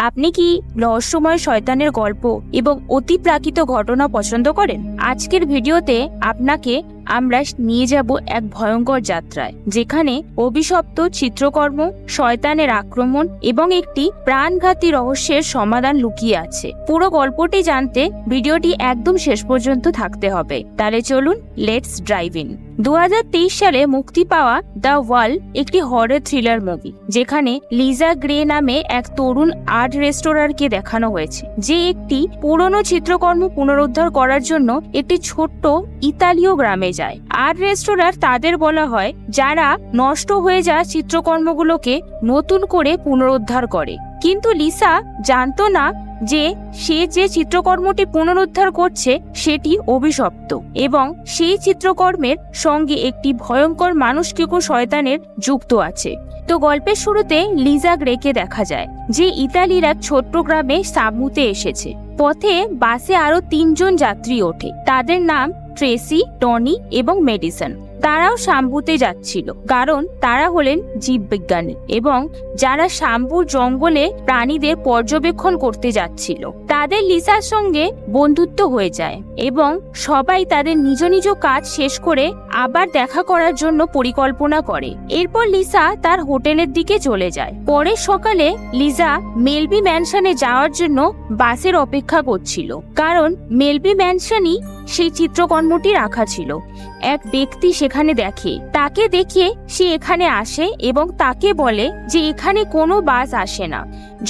আপনি কি রহস্যময় শয়তানের গল্প এবং অতিপ্রাকৃত ঘটনা পছন্দ করেন? আজকের ভিডিওতে আপনাকে আমরা নিয়ে যাব এক ভয়ঙ্কর যাত্রায়, যেখানে অভিশপ্ত চিত্রকর্ম, শয়তানের আক্রমণ এবং একটি প্রাণঘাতী রহস্যের সমাধান লুকিয়ে আছে। পুরো গল্পটি জানতে ভিডিওটি একদম শেষ পর্যন্ত থাকতে হবে। তাহলে চলুন, লেটস ড্রাইভ ইন। 2023 সালে মুক্তি পাওয়া দ্য ওয়াল একটি হরর থ্রিলার মুভি, যেখানে লিজা গ্রে নামে এক তরুণ আর্ট রেস্টোরারকে দেখানো হয়েছে, যে একটি পুরনো চিত্রকর্ম পুনরুদ্ধার করার জন্য একটি ছোট্ট ইতালীয় গ্রামে যায়। আর্ট রেস্টোরার তাদের বলা হয় যারা নষ্ট হয়ে যাওয়া চিত্রকর্মগুলোকে নতুন করে পুনরুদ্ধার করে। কিন্তু লিসা জানতো না যে সে যে চিত্রকর্মটি পুনরুদ্ধার করছে সেটি অভিশপ্ত, এবং সেই চিত্রকর্মের সঙ্গে একটি ভয়ঙ্কর মানুষকিকো শয়তানের যুক্ত আছে। তো গল্পের শুরুতে লিজা গ্রেকে দেখা যায়, যে ইতালির এক ছোট্ট গ্রামে সামুতে এসেছে। পথে বাসে আরো 3 জন যাত্রী ওঠে। তাদের নাম ট্রেসি, টনি এবং মেডিসন। তারাও শাম্বুতে যাচ্ছিল, কারণ তারা হলেন জীববিজ্ঞানী এবং যারা শাম্বুর জঙ্গলে প্রাণীদের পর্যবেক্ষণ করতে যাচ্ছিল। তাদের লিসার সঙ্গে বন্ধুত্ব হয়ে যায় এবং সবাই তাদের নিজ নিজ কাজ শেষ করে আবার দেখা করার জন্য পরিকল্পনা করে। এরপর লিসা তার হোটেলের দিকে চলে যায়। পরের সকালে লিজা মেলবি ম্যানশনে যাওয়ার জন্য বাসের অপেক্ষা করছিল, কারণ মেলবি ম্যানশনই সেই চিত্রকর্মটি রাখা ছিল। এক ব্যক্তি সেখানে দেখে, তাকে দেখে সে এখানে আসে এবং তাকে বলে যে এখানে কোনো বাস আসে না।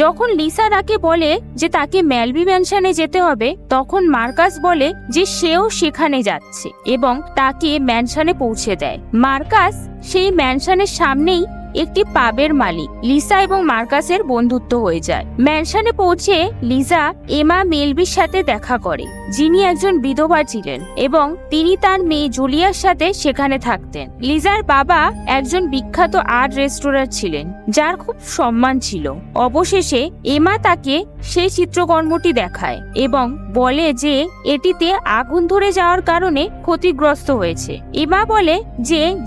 যখন লিসা তাকে বলে যে তাকে মেলবি ম্যানশনে যেতে হবে, তখন মার্কাস বলে যে সেও সেখানে যাচ্ছে এবং তাকে ম্যানশনে পৌঁছে দেয়। মার্কাস সেই ম্যানশনের সামনেই একটি পাবের মালিক। লিসা এবং মার্কাসের বন্ধুত্ব হয়ে যায়। ম্যানশনে পৌঁছে লিজা এমা মেলবির সাথে দেখা করে, যিনি একজন বিধবা ছিলেন এবং তিনি তার মেয়ে জুলিয়ার সাথে সেখানে থাকতেন। লিজার বাবা একজন বিখ্যাত আর্ট রেস্টোরার ছিলেন, যার খুব সম্মান ছিল। অবশেষে এমা তাকে সেই চিত্রকর্মটি দেখায় এবং বলে যে এটিতে আগুন ধরে যাওয়ার কারণে ক্ষতিগ্রস্ত হয়েছে। এমা বলে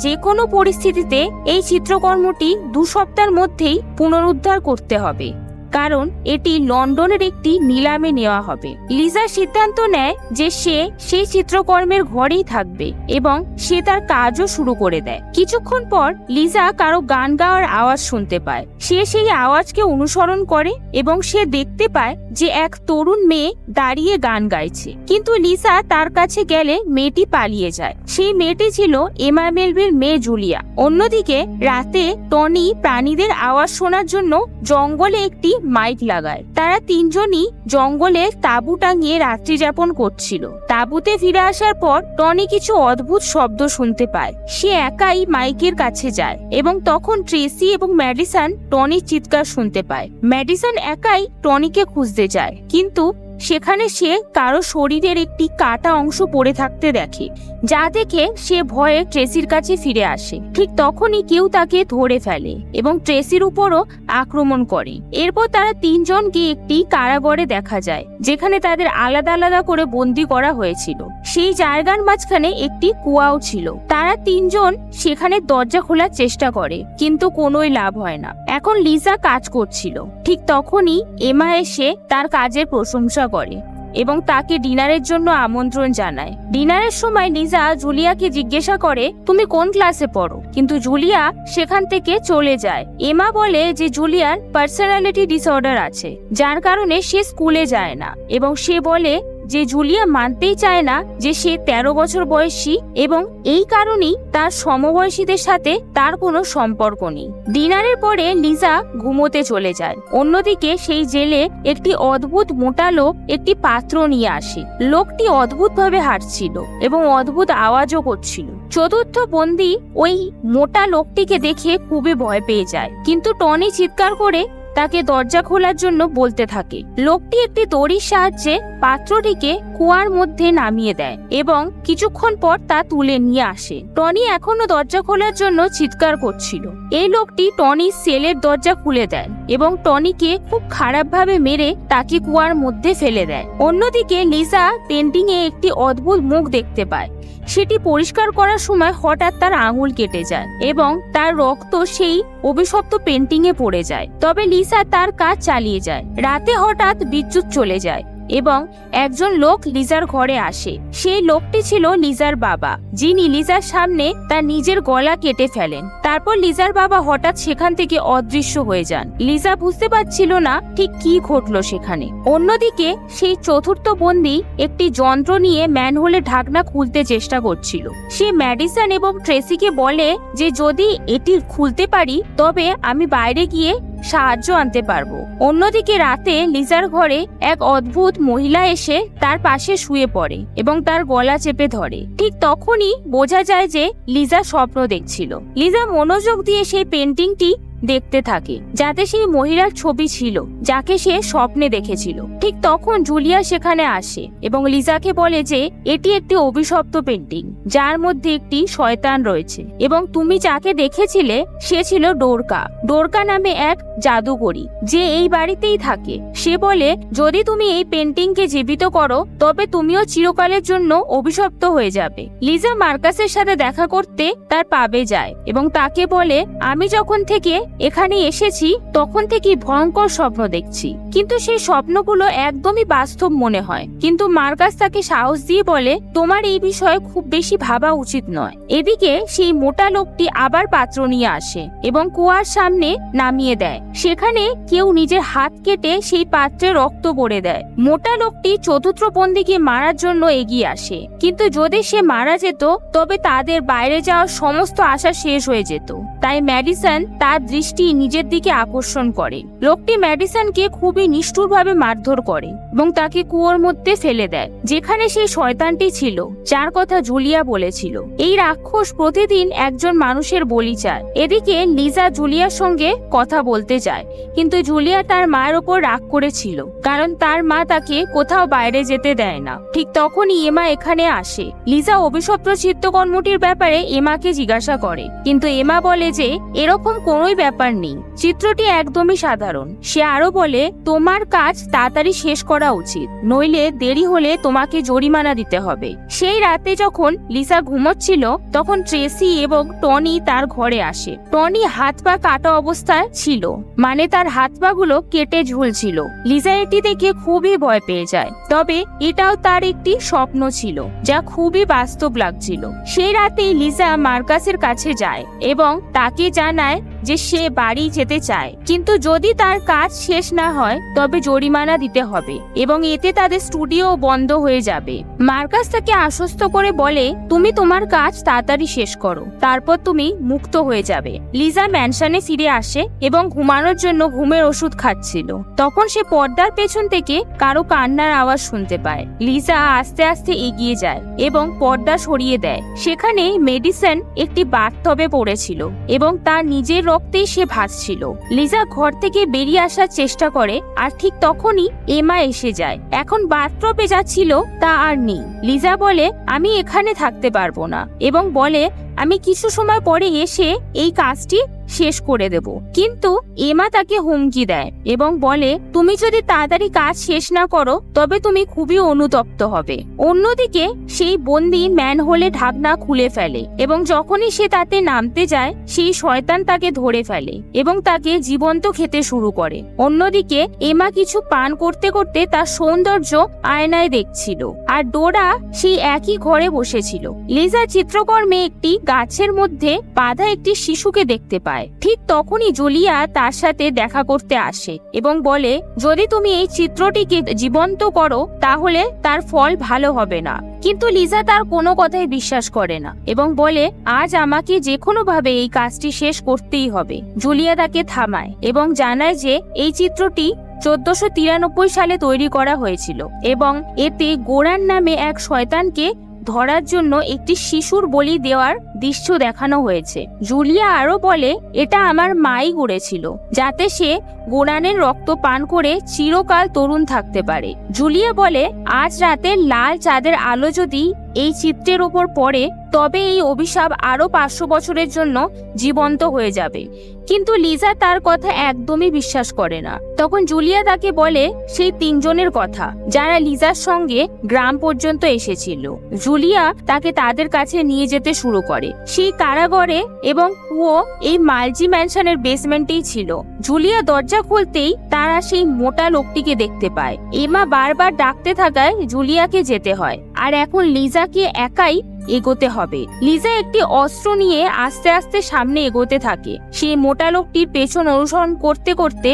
যে কোনো পরিস্থিতিতে এই চিত্রকর্মটি 2 সপ্তাহের মধ্যেই পুনরুদ্ধার করতে হবে, কারণ এটি লন্ডনের একটি নিলামে নেওয়া হবে। লিজা সিদ্ধান্ত নেয় যে সে সেই চিত্রকর্মের ঘরেই থাকবে এবং সে তার কাজও শুরু করে দেয়। কিছুক্ষণ পর লিজা কারো গান গাওয়ার আওয়াজ শুনতে পায়। সে সেই আওয়াজকে অনুসরণ করে এবং সে দেখতে পায় যে এক তরুণ মেয়ে দাঁড়িয়ে গান গাইছে। কিন্তু লিজা তার কাছে গেলে মেয়েটি পালিয়ে যায়। সেই মেয়েটি ছিল এমা মেলবির মেয়ে জুলিয়া। অন্যদিকে রাতে টনি প্রাণীদের আওয়াজ শোনার জন্য জঙ্গলে একটি মাইক লাগায়। তারা 3 জনই জঙ্গলে তাঁবু টাঙিয়ে রাত্রি যাপন করছিল। তাঁবুতে ফিরে আসার পর টনি কিছু অদ্ভুত শব্দ শুনতে পায়। সে একাই মাইকের কাছে যায় এবং তখন ট্রেসি এবং ম্যাডিসন টনির চিৎকার শুনতে পায়। ম্যাডিসন একাই টনিকে খুঁজতে যায়, কিন্তু সেখানে সে কারো শরীরের একটি কাটা অংশ পড়ে থাকতে দেখে, যা দেখে সে ভয়ে ট্রেসির কাছে ফিরে আসে। ঠিক তখনই কেউ তাকে ধরে ফেলে এবং ট্রেসির উপরও আক্রমণ করে। এরপর তারা 3 জনকে একটি কারাগারে দেখা যায়, যেখানে তাদের আলাদা আলাদা করে বন্দি করা হয়েছিল। সেই জায়গার মাঝখানে একটি কুয়াও ছিল। তারা 3 জন সেখানে দরজা খোলার চেষ্টা করে, কিন্তু কোনোই লাভ হয় না। এখন লিজা কাজ করছিল। ঠিক তখনই এমা এসে তার কাজের প্রশংসা করে এবং তাকে ডিনারের জন্য আমন্ত্রণ জানায়। ডিনারের সময় লিজা জুলিয়াকে জিজ্ঞাসা করে, তুমি কোন ক্লাসে পড়ো? কিন্তু জুলিয়া সেখান থেকে চলে যায়। এমা বলে যে জুলিয়ার পার্সোনালিটি ডিসঅর্ডার আছে, যার কারণে সে স্কুলে যায় না, এবং সে বলে যে জুলিয়া মানতেই চায় না যে সে 13 বছর বয়সী এবং এই কারণেই তার সমবয়সীদের সাথে তার কোনো সম্পর্ক নেই। ডিনারের পরে লিজা ঘুমোতে চলে যায়। অন্যদিকে সেই জেলে একটি অদ্ভুত মোটা লোক একটি পাত্র নিয়ে আসে। লোকটি অদ্ভুতভাবে হাঁটছিল এবং অদ্ভুত আওয়াজও করছিল। চতুর্থ বন্দী ওই মোটা লোকটিকে দেখে খুবই ভয় পেয়ে যায়, কিন্তু টনি চিৎকার করে তাকে দরজা খোলার জন্য বলতে থাকে। লোকটি একটি দড়ির সাহায্যে পাত্রটিকে কুয়ার মধ্যে নামিয়ে দেয় এবং কিছুক্ষণ পর তা তুলে নিয়ে আসে। টনি এখনো দরজা খোলার জন্য চিৎকার করছিল। এই লোকটি টনির সেলের দরজা খুলে দেয় এবং টনিকে খুব খারাপভাবে মেরে তাকে কুয়ার মধ্যে ফেলে দেয়। অন্যদিকে লিজা পেন্টিং এ একটি অদ্ভুত মুখ দেখতে পায়। সেটি পরিষ্কার করার সময় হঠাৎ তার আঙুল কেটে যায় এবং তার রক্ত সেই অভিশপ্ত পেন্টিং এ পড়ে যায়। তবে লিসা তার কাজ চালিয়ে যায়। রাতে হঠাৎ বিদ্যুৎ চলে যায় এবং একজন লোক লিজার ঘরে আসে। সেই লোকটি ছিল লিজার বাবা, যিনি লিজার সামনে তার নিজের গলা কেটে ফেলেন। তারপর লিজার বাবা হঠাৎ সেখান থেকে অদৃশ্য হয়ে যান। লিজা বুঝতে পারছিল না ঠিক কি ঘটলো সেখানে। অন্যদিকে সেই চতুর্থ বন্দী একটি যন্ত্র নিয়ে ম্যানহোলের ঢাকনা খুলতে চেষ্টা করছিল। সে ম্যাডিসন এবং ট্রেসিকে বলে যে যদি এটি খুলতে পারি তবে আমি বাইরে গিয়ে সাহায্য আনতে পারবো। অন্যদিকে রাতে লিজার ঘরে এক অদ্ভুত মহিলা এসে তার পাশে শুয়ে পড়ে এবং তার গলা চেপে ধরে। ঠিক তখনই বোঝা যায় যে লিজা স্বপ্ন দেখছিল। লিজা মনোযোগ দিয়ে সেই পেন্টিংটি দেখতে থাকে যাতে সেই মহিলার ছবি ছিল যাকে সে স্বপ্নে দেখেছিল। ঠিক তখন জুলিয়া সেখানে আসে এবং লিজাকে বলে যে এটি একটি অভিশপ্ত পেন্টিং যার মধ্যে একটি শয়তান রয়েছে এবং তুমি যাকে দেখেছিলে সে ছিল ডোরকা। ডোরকা নামে এক জাদুকরী যে এই বাড়িতেই থাকে। সে বলে যদি তুমি এই পেন্টিংকে জীবিত করো তবে তুমিও চিরকালের জন্য অভিশপ্ত হয়ে যাবে। লিজা মার্কাসের সাথে দেখা করতে তার পাবে যায় এবং তাকে বলে আমি যখন থেকে এখানে এসেছি তখন থেকে ভয়ঙ্কর স্বপ্ন দেখছি, কিন্তু সেই স্বপ্নগুলো একদমই বাস্তব মনে হয়। কিন্তু মার্কাস তাকে সাহস দিয়ে বলে তোমার এই বিষয়ে খুব বেশি ভাবা উচিত নয়। এদিকে সেই মোটা লোকটি আবার পাত্র নিয়ে আসে এবং কুয়ার সামনে নামিয়ে দেয়। সেখানে কেউ নিজের হাত কেটে সেই পাত্রে রক্ত ভরে দেয়। মোটা লোকটি চতুর্থ বন্দীকে মারার জন্য এগিয়ে আসে, কিন্তু যদি সে মারা যেত তবে তাদের বাইরে যাওয়ার সমস্ত আশা শেষ হয়ে যেত। তাই ম্যাডিসন তার দৃষ্টি নিজের দিকে আকর্ষণ করে। লোকটি ম্যাডিসনকে খুবই নিষ্ঠুরভাবে মারধর করে এবং তাকে কুয়োর মধ্যে ফেলে দেয় যেখানে সেই শয়তানটি ছিল যার কথা জুলিয়া বলেছিল। এই রাক্ষস প্রতিদিন একজন মানুষের বলি চায়। এদিকে লিজা জুলিয়ার সঙ্গে কথা বলতে যায়, কিন্তু জুলিয়া তার মায়ের ওপর রাগ করেছিল কারণ তার মা তাকে কোথাও বাইরে যেতে দেয় না। ঠিক তখনই এমা এখানে আসে। লিজা অভিশপ্ত চিত্রকর্মটির ব্যাপারে এমাকে জিজ্ঞাসা করে, কিন্তু এমা বলে যে এরকম কোনোই ব্যাপার নেই, চিত্রটি একদমই সাধারণ। সে আরো বলে তোমার কাজ তাড়াতাড়ি শেষ করা উচিত, নইলে দেরি হলে তোমাকে জরিমানা দিতে হবে। সেই রাতে যখন লিসা ঘুমোচ্ছিল তখন ট্রেসি এবং টনি তার ঘরে আসে। টনি হাত পা কাটা অবস্থায় ছিল, মানে তার হাত পা গুলো কেটে ঝুলছিল। লিজা এটি দেখে খুবই ভয় পেয়ে যায়, তবে এটাও তার একটি স্বপ্ন ছিল যা খুবই বাস্তব লাগছিল। সেই রাতেই লিজা মার্কাসের কাছে যায় এবং তাকে জানায় যে সে বাড়ি যেতে চায়, কিন্তু যদি তার কাজ শেষ না হয় তবে জরিমানা দিতে হবে এবং এতে তাদের স্টুডিও বন্ধ হয়ে যাবে। মার্কাস তাকে আশ্বস্ত করে বলে তুমি তোমার কাজ তাড়াতাড়ি শেষ করো, তারপর তুমি মুক্ত হয়ে যাবে। লিজা ম্যানশনে ফিরে আসে এবং ঘুমানোর জন্য ঘুমের ওষুধ খাচ্ছিল। তখন সে পর্দার পেছন থেকে কারো কান্নার আওয়াজ শুনতে পায়। লিজা আস্তে আস্তে এগিয়ে যায় এবং পর্দা সরিয়ে দেয়। সেখানে মেডিসন একটি বাথটবে পড়েছিল এবং তার নিজের রক্তেই সে ভাসছিল। লিজা ঘর থেকে বেরিয়ে আসার চেষ্টা করে আর ঠিক তখনই এমা এসে যায়। এখন বাথটবে যা ছিল তা আর নেই। লিজা বলে আমি এখানে থাকতে পারবো না এবং বলে আমি কিছু সময় পরে এসে এই কাজটি শেষ করে দেব। কিন্তু এমা তাকে হুমকি দেয় এবং বলে তুমি যদি তাড়াতাড়ি কাজ শেষ না করো তবে তুমি খুবই অনুতপ্ত হবে। অন্যদিকে সেই বন্দী ম্যানহোলে ঢাকনা খুলে ফেলে এবং যখনই সে তাতে নামতে যায় সেই শয়তান তাকে ধরে ফেলে এবং তাকে জীবন্ত খেতে শুরু করে। অন্যদিকে এমা কিছু পান করতে করতে তার সৌন্দর্য আয়নায় দেখছিল আর ডোরা সেই একই ঘরে বসেছিল। লিজা চিত্রকর্মে একটি গাছের মধ্যে বাঁধা একটি শিশুকে দেখতে পায়। ঠিক তখনই জুলিয়া তার সাথে দেখা করতে আসে এবং বলে যদি তুমি এই চিত্রটিকে জীবন্ত করো তাহলে তার ফল ভালো হবে না। কিন্তু লিজা তার কোনো কথাই বিশ্বাস করে না এবং বলে আজ আমাকে যে কোনো ভাবে এই কাজটি শেষ করতেই হবে। জুলিয়া তাকে থামায় এবং জানায় যে এই চিত্রটি 1493 সালে তৈরি করা হয়েছিল এবং এতে গোরান নামে এক শয়তানকে ধরার জন্য একটি শিশুর বলি দেওয়ার দৃশ্য দেখানো হয়েছে। জুলিয়া আরো বলে এটা আমার মাই গড়েছিল যাতে সে গোরানের রক্ত পান করে চিরকাল তরুণ থাকতে পারে। জুলিয়া বলে আজ রাতে লাল চাঁদের আলো যদি এই চিত্রের ওপর পড়ে তবে এই অভিশাপ আরো 500 বছরের জন্য জীবন্ত হয়ে যাবে। কিন্তু লিজা তার কথা একদমই বিশ্বাস করে না। তখন জুলিয়া তাকে বলে সেই 3 জনের কথা যারা লিজার সঙ্গে গ্রাম পর্যন্ত এসেছিল। জুলিয়া তাকে তাদের কাছে নিয়ে যেতে শুরু করে। সেই কারাগারে এবং কুয়ো এই মালজি ম্যানশনের বেসমেন্টেই ছিল। জুলিয়া দরজা খুলতেই তারা সেই মোটা লোকটিকে দেখতে পায়। এমা বারবার ডাকতে থাকায় জুলিয়াকে যেতে হয়, আর এখন লিজাকে একাই এগোতে হবে। লিজা একটি অস্ত্র নিয়ে আস্তে আস্তে সামনে এগোতে থাকে। সেই মোটা লোকটির পেছন অনুসরণ করতে করতে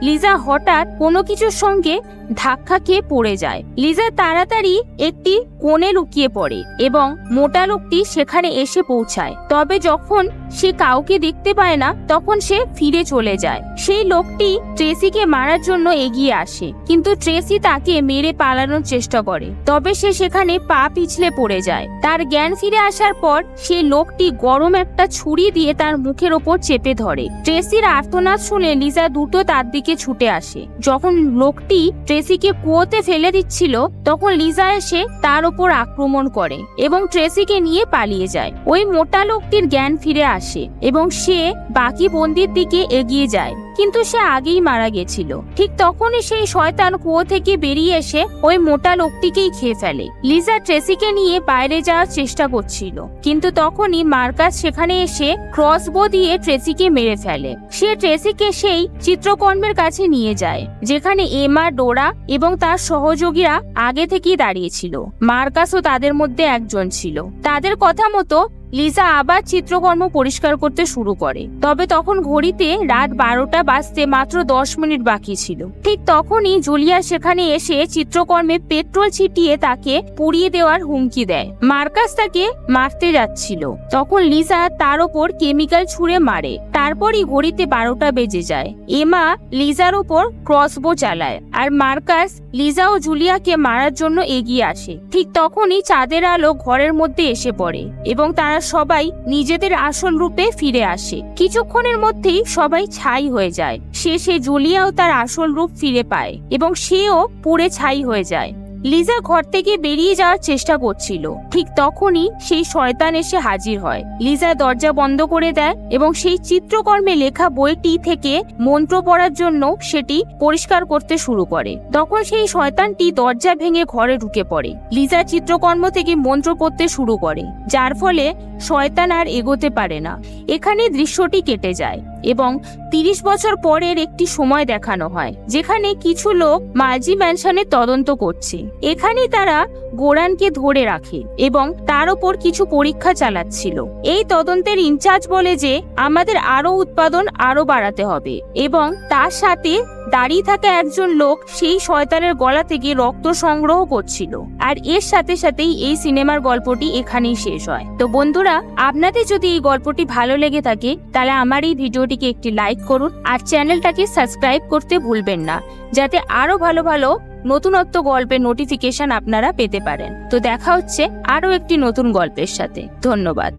লিজা হঠাৎ কোনো কিছুর সঙ্গে ধাক্কা খেয়ে পড়ে যায়। লিজা তাড়াতাড়ি একটি কোণে লুকিয়ে পড়ে এবং মোটা লোকটি সেখানে এসে পৌঁছায়। তবে যখন সে কাউকে দেখতে পায় না তখন সে ফিরে চলে যায়। সেই লোকটি ট্রেসিকে মারার জন্য এগিয়ে আসে, কিন্তু ট্রেসি তাকে মেরে পালানোর চেষ্টা করে। তবে সে সেখানে পা পিছলে পড়ে যায়। তার জ্ঞান ফিরে আসার পর সেই লোকটি গরম একটা ছুরি দিয়ে তার মুখের ওপর চেপে ধরে। ট্রেসির আর্তনাদ শুনে লিজা দ্রুত তার দিকে ছুটে আসে। যখন লোকটি ট্রেসিকে কুয়োতে ফেলে দিচ্ছিল তখন লিজা এসে তার ওপর আক্রমণ করে এবং ট্রেসিকে নিয়ে পালিয়ে যায়। ওই মোটা লোকটির জ্ঞান ফিরে আসে এবং সে বাকি বন্দির দিকে এগিয়ে যায়, কিন্তু সে আগেই মারা গেছিল। ঠিক তখনই সেই শয়তান কুয়ো থেকে বেরিয়ে এসে ওই মোটা লোকটিকেই খেয়ে ফেলে। লিজা ট্রেসিকে নিয়ে বাইরে যাওয়ার চেষ্টা করছিল, কিন্তু তখনই মার্কাস সেখানে এসে ক্রসবো দিয়ে ট্রেসিকে মেরে ফেলে। সে ট্রেসিকে সেই চিত্রকর্মের কাছে নিয়ে যায় যেখানে এমা, ডোরা এবং তার সহযোগীরা আগে থেকেই দাঁড়িয়েছিল। মার্কাসও তাদের মধ্যে একজন ছিল। তাদের কথা মতো লিজা আবার চিত্রকর্ম পরিষ্কার করতে শুরু করে। তবে তখন ঘড়িতে রাত 12টা বাজতে মাত্র 10 মিনিট বাকি ছিল। ঠিক তখনই জুলিয়া সেখানে এসে চিত্রকর্মে পেট্রোল ছিটিয়ে তাকে পুড়িয়ে দেওয়ার হুমকি দেয়। মার্কাস তাকে মারতে যাচ্ছিল, তখন লিজা তার ওপর কেমিক্যাল ছুঁড়ে মারে। তারপরই ঘড়িতে 12টা বেজে যায়। এমা লিজার ওপর ক্রসবো চালায়, আর মার্কাস লিজা ও জুলিয়াকে মারার জন্য এগিয়ে আসে। ঠিক তখনই চাঁদের আলো ঘরের মধ্যে এসে পড়ে এবং তারা সবাই নিজেদের আসল রূপে ফিরে আসে। কিছুক্ষণের মধ্যেই সবাই ছাই হয়ে যায়। শেষে জুলিয়াও তার আসল রূপ ফিরে পায় এবং সেও পুড়ে ছাই হয়ে যায়। লিজা ঘর থেকে বেরিয়ে যাওয়ার চেষ্টা করছিল। ঠিক তখনই সেই শয়তান এসে হাজির হয়। লিজা দরজা বন্ধ করে দেয় এবং সেই চিত্রকর্মে লেখা বইটি থেকে মন্ত্র পড়ার জন্য সেটি পরিষ্কার করতে শুরু করে। তখন সেই শয়তানটি দরজা ভেঙে ঘরে ঢুকে পড়ে। লিজা চিত্রকর্ম থেকে মন্ত্র পড়তে শুরু করে, যার ফলে শয়তান আর এগোতে পারে না। এখানে দৃশ্যটি কেটে যায় এবং 30 বছর পরের একটি সময় দেখানো হয় যেখানে কিছু লোক মালজি ম্যানশনে তদন্ত করছে। এখানে তারা গোরানকে ধরে রাখে এবং তার উপর কিছু পরীক্ষা চালাচ্ছিল। এই তদন্তের ইনচার্জ বলে যে আমাদের আরো উৎপাদন আরো বাড়াতে হবে এবং তার সাথে দাঁড়িয়ে থাকা একজন লোক সেই শয়তানের গলা থেকে রক্ত সংগ্রহ করছিল। আর এর সাথে সাথেই এই সিনেমার গল্পটি এখানেই শেষ হয়। তো বন্ধুরা, আপনাদের যদি এই গল্পটি ভালো লেগে থাকে তাহলে আমার এই ভিডিওটিকে একটি লাইক করুন আর চ্যানেলটাকে সাবস্ক্রাইব করতে ভুলবেন না, যাতে আরো ভালো ভালো নতুনত্ব গল্পের নোটিফিকেশন আপনারা পেতে পারেন। তো দেখা হচ্ছে আরো একটি নতুন গল্পের সাথে। ধন্যবাদ।